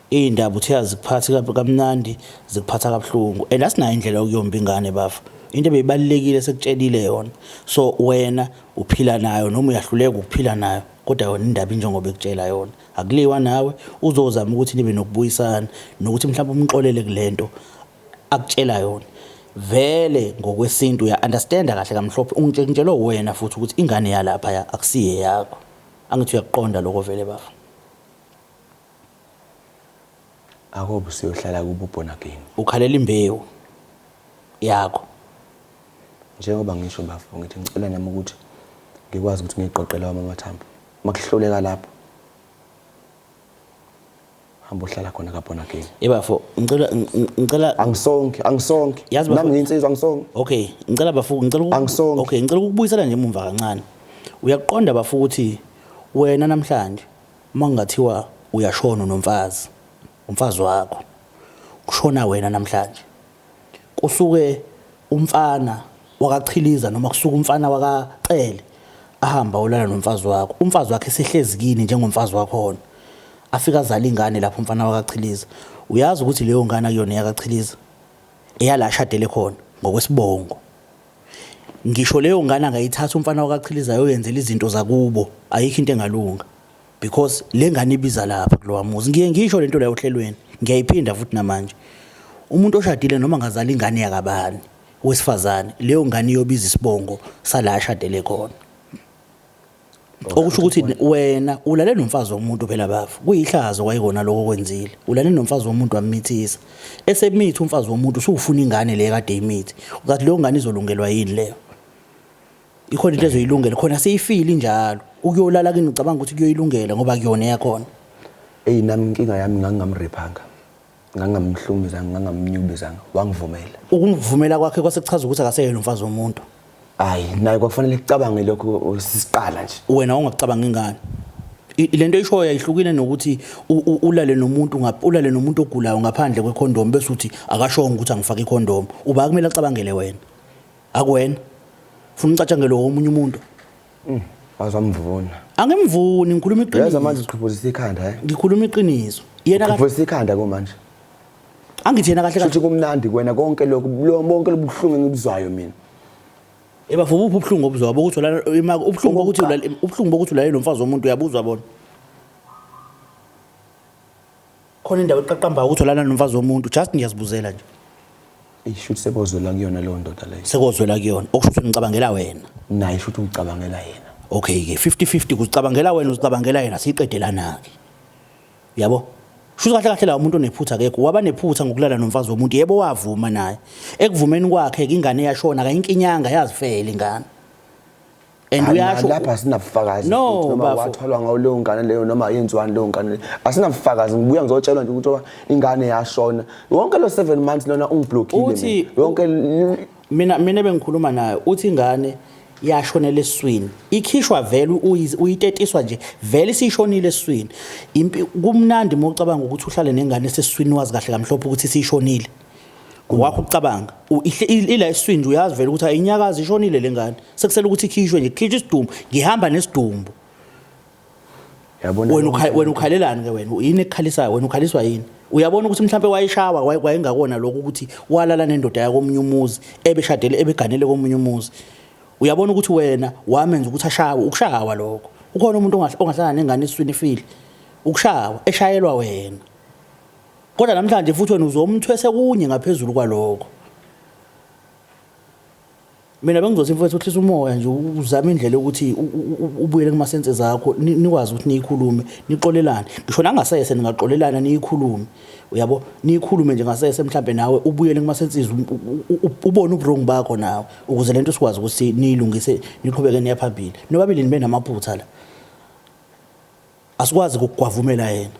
Indaba uthi yazikuphatha kamnandi, zikuphatha kabuhlungu. And asinayo indlela yokuyomba ingane bafu. Into ebeyibalekile sekutshelile yona. So wena uphila nayo noma uyahluleka ukuphila nayo. Kodwa yona indaba injengoba ekutshela yona. Akuliwa nawe uzozama ukuthi nibe nokubuyisana nokuthi mhlawumbe umxolele kulento akutshela yona. Vele ngokwesintu uya understand kahle kamhlophe ungitshelo wena futhi ukuthi ingane yalapha akusiye yakho. Angithi uyaqonda lokho vele bafu. Akobe siyohlala kubo bona again. Ukhalela imbewu yakho. Njengoba ngisho bafu ngithi ngicela nami ukuthi ngikwazi ukuthi ngiqoqele wami amathambo. Makuhloleka lapho. Hamba uhlala khona kabona again. Bafo ngicela angisonke. Nami nginsizwa angisonke. Okay, ngicela bafu Angisonke. Okay, ngicela ukubuyisela nje emumva kancane. Uyaqonda bafu ukuthi wena namhlanje mangathiwa uyashona nomfazi. Umfazi wakho kushona wena namhlanje kusuke umfana wakachiliza noma kusuka umfana wakacele ahamba olala nomfazi wakho umfazi wakhe esehlezi kini njengomfazi wakho khona afika azala ingane lapho umfana wakachiliza uyazi ukuthi leyo ngane akuyona yakachiliza eyalashadele khona ngokwesibongo ngisho leyo ngane angayithatha umfana wakachiliza yoyenzela izinto zakubo ayikho into engalunga because lengane ibiza lapha kulowa muzi ngisho lento la yohlelweni ngiyayiphinda futhi namanje umuntu oshadile noma ngazala ingane yakabani wesifazane leyo ngane iyobiza isibongo sala ashadele khona okusho ukuthi wena ulale nomfazi womuntu phela bafu kuyihlazo kwayikona lokho kwenzile ulale nomfazi womuntu wamithisa esemithi umfazi womuntu usufuna ingane le kade imithi uzathi leyo ngane izolungelwa yini leyo ikhona into ezoyilungela khona seyifile njalo ukuyolala kini ucabanga ukuthi kuyoyilungela ngoba kuyona yakhona nami inkinga yami ngangamrephanga ngangamhlukumeza ngangamnyubezanga wangivumela ukuvumela kwakhe kwasekuchaza ukuthi akaseyena umfazi womuntu hayi naye kwafanele kucabange lokho sisiqala nje wena ungakucabanga ingane lento ishoyo yayihlukile nokuthi ulale nomuntu ogulayo ngaphandle kwekhondom bese uthi akashonga ukuthi angifake ikhondom uba kumele acabangele wena akuwena ufuna ucatshangelo womunye umuntu wazamvuna angimvuni ngikhuluma iqiniso yazi manje siqhubuzisa ikhanda ngikhuluma iqiniso yena siqhubuzisa ikhanda komanje angithi yena kahle kahle kumnandi kwena konke lokho bonke lobuhlungu engibuzwayo mina bafuna ubuhlungu obuzwa bokuthi la ubuhlungu bokuthi la nomfazi womuntu uyabuzwa bona khona indawo eqaqamba ukuthi lana nomfazi womuntu just ngiyazibuzela nje ishuthi sebozwela kuyona leyo ndoda leyo sekozwela kuyona okusho ukuthi ngicabangela wena naye ishuthi ucabangela yena okay ke 50-50 kuzicabangela wena uzicabangela yena siyiqedelana ke yabo shuthi kahle la umuntu onephutha akekho waba nephutha ngokulala nomfazi womuntu yebo wavuma naye ekuvumeni kwakhe ingane yashona kayinkinyanga yazifela ingane and uyasho lapha sinabufakazi no noma watholwa ngawo leyo ngane leyo noma yenziwani leyo ngane asinabufakazi ngibuya ngizotshelwa nje ukuthi ingane yashona wonke lo 7 months lona ungiblockile yonke mina bengikhuluma nayo uthi ingane yashonela eswini ikhishwa vele uyitetiswa nje vele sishonile eswini kumnandi mocabanga ukuthi uhlale nengane eseswini wazi kahle kamhlophe ukuthi sishonile wakho ucabanga ila eswini nje uyazi vele ukuthi ayinyakazi ishonile lengane sekusela ukuthi ikhishwe nje ikhishwe isidumbu ngihamba nesidumbu yabona wena ukhalelani ke wena yini ekukhalisayo wena ukhaliswa yini uyabona ukuthi mhlambe wayishawa wayengakona lokho ukuthi walala nendoda yakomunye umuzi ebeshadele ebeganele komunye umuzi uyabona ukuthi wena wamenza ukuthi ashawe ukushawa lokho ukhona umuntu ongahlala nengane eswini ifile ukushawa eshayelwa wena kodwa namhlanje futhi wena uzomthwese kunye ngaphezulu kwalokho mina bengizothi mfowethu uhlisa umoya nje uzama indlela ukuthi ubuyele kuma sense zakho nikwazi ukuthi niyikhulume niqolelane ngisho nangasese ningaqolelana niyikhulume uyabo niyikhulume nje ngasese mhlambe nawe ubuyele kuma senses ubone ubrong bakho nawe ukuze lento sikwazi ukuthi niyilungise niqhubeke niya phambili nobabili nibe namaphutha la asikwazi ukugwavumela yena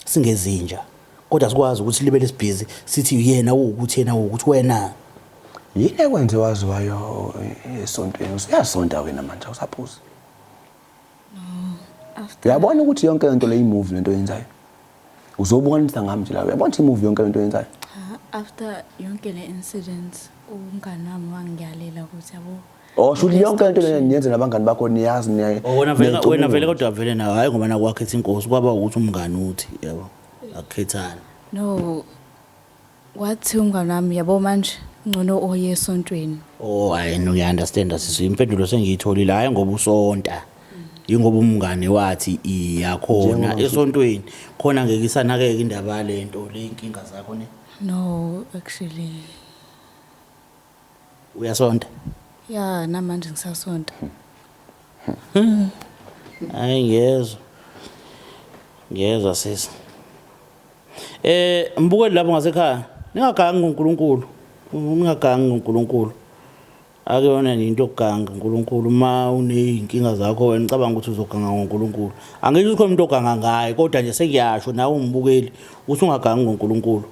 singezinja kodwa sikwazi ukuthi libe lesibhizi sithi yena ukuthi wena yini ekwenze waziwayo esontweni usiyasonta wena manje usaphuza uyabona ukuthi yonke lento le movie lento yenzayo uzobonisa ngami nje la uyabona movie yonke lento yenzayo after yonke le incidents unganami wangiyalela ukuthi yabo shuthi yonke lento le niyenze nabangani bakho niyazi wena vele kodwa vele nawe hayi ngoba nakwakhetha inkosi kwaba ukuthi umngani uthi yabo akukhethana no wathi umngani wami yabo manje ngcono oye esontweni hayi no ngiunderstand impendulo sengiyitholile hayi ngoba usonta ingoba umngane wathi iyakhona esontweni khona ngeke isanakeke indaba lento le inkinga zakho ne no actually uyasonta ya namanje ngisasonta hayi ngiyezwa sisi mbukeli lapho ngasekhaya ningagangi ngoNkulunkulu ungagangi ngoNkulunkulu akuyona into yokuganga ngoNkulunkulu ma uneyinkinga zakho wena ngicabanga ukuthi uzoganga ngoNkulunkulu angisho ukuthi umuntu oganga ngaye kodwa nje sengiyasho nawe umbukeli ukuthi ungagangi ngoNkulunkulu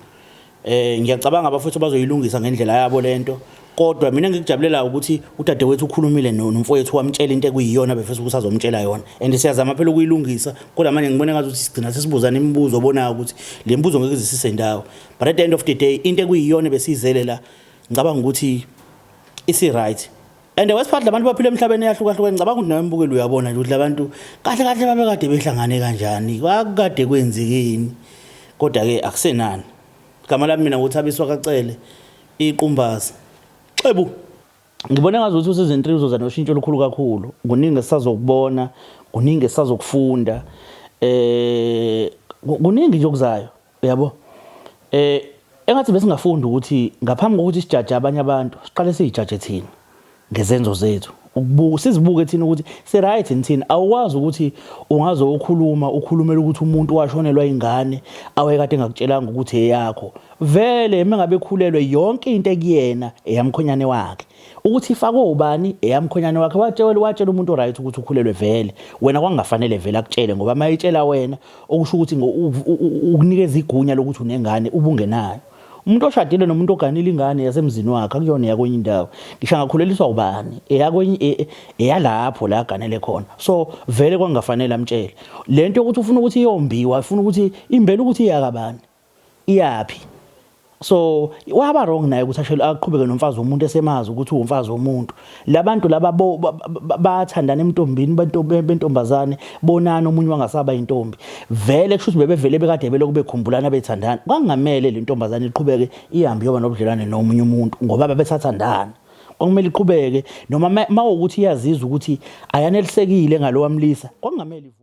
ngiyacabanga abafowethu bazoyilungisa ngendlela yabo lento kodwa mina ngikujabulela ukuthi udadewethu ukhulumile nomfowethu wamtshela into ekuyiyona befisa ukuthi azomtshela yona and siyazama phela ukuyilungisa kodwa manje ngibona ngathi sigcina sesibuzana imibuzo obona ukuthi le mbuzo ngeke izisise ndawo but at the end of the day into ekuyiyona besizele la ngicabanga ukuthi isi right and wesiphatha abantu baphila emhlabeni eyahlukahlukene ngicabanga ukuthi nawe mbukeli uyabona nje ukuthi labantu kahle babe kade behlangane kanjani kwakade kwenzekeni kodwa ke akusenani igama lami mina nguthabiswa kacele iqumbaza xebu ngibona ngazi ukuthi usezintrizo uzoza noshintsho olukhulu kakhulu kuningi esazokubona kuningi esazokufunda kuningi nje okuzayo uyabo engathi besingafunda ukuthi ngaphambi kokuthi sijaje abanye abantu siqale sijaje thina ngezenzo zethu sizibuke thina ukuthi si right thina awukwazi ukuthi ungazo ukhulumela ukuthi umuntu washonelwa ingane awayekade engakutshelanga ukuthi eyakho vele mengabe khulelwe yonke into ekuyena eyamkhonyane wakhe ukuthi ifake ubani eyamkhonyane wakhe watshela umuntu right ukuthi ukhulelwe vele wena kwangafanele vele akutshele ngoba mayitshela wena okusho ukuthi ukunikeza igunya lokuthi unengane ubungenayo umuntu oshadile nomuntu oganile ingane yasemzini wakhe akuyona yakwenye indawo ngisho ngakhuleliswa ubani eyakwenye eyalapho la aganele khona so vele kwangafanele amtshele lento ukuthi ufuna ukuthi iyombiwa ufuna ukuthi imbele ukuthi iyakabani iyapi so waba wrong naye ukuthi ashela aqhubeke nomfazi womuntu esemazi ukuthi uwumfazi womuntu labantu laba bathandana emntombini bentombazane bonana omunye wangasaba intombi vele kusho ukuthi bebevele bekade belo kubekhumbulana bethandana kwangamele le ntombazane iqhubeke ihambe yoba nobudlelwane nomunye umuntu ngoba babethathandana kwakumele iqhubeke noma mawukuthi iyazizwa ukuthi ayanelisekile ngalo wamlisa kwangamele